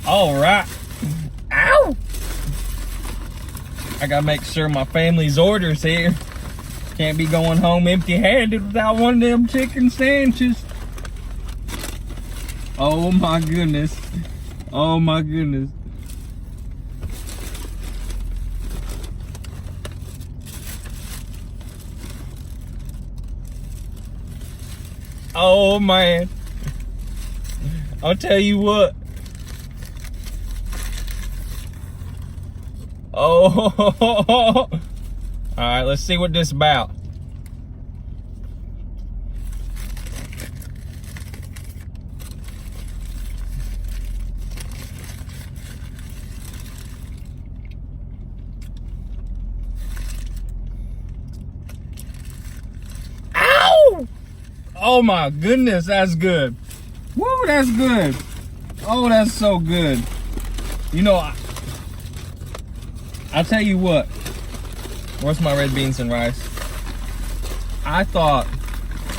All right. Ow! I gotta make sure my family's order's here. Can't be going home empty-handed without one of them chicken sandwiches. Oh my goodness. Oh my goodness. Oh man. I'll tell you what. Oh. Alright, let's see what this is about. Ow! Oh my goodness, that's good. Woo, that's good. Oh, that's so good. You know, I'll tell you what. Where's my red beans and rice? I thought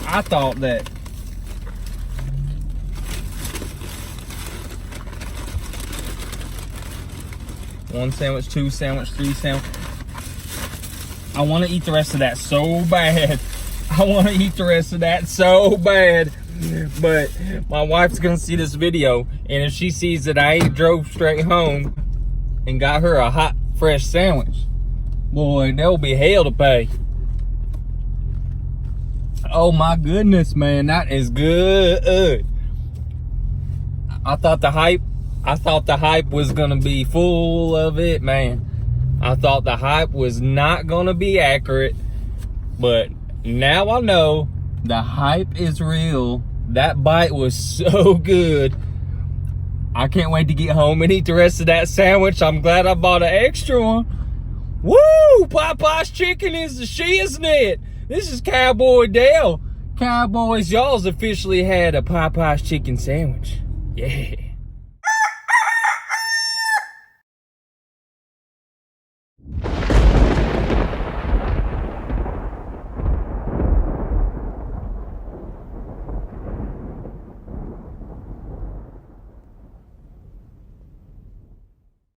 that one sandwich, two sandwich, three sandwich. I want to eat the rest of that so bad. I want to eat the rest of that so bad. But my wife's gonna see this video, and if she sees that I drove straight home and got her a hot, fresh sandwich, boy, there'll be hell to pay. Oh my goodness, man, that is good. I thought the hype was gonna be full of it, man. I thought the hype was not gonna be accurate, but now I know the hype is real. That bite was so good. I can't wait to get home and eat the rest of that sandwich. I'm glad I bought an extra one. Woo! Popeyes chicken is the shiznit. This is Cowboy Dale. Cowboys, y'all's officially had a Popeyes chicken sandwich. Yeah.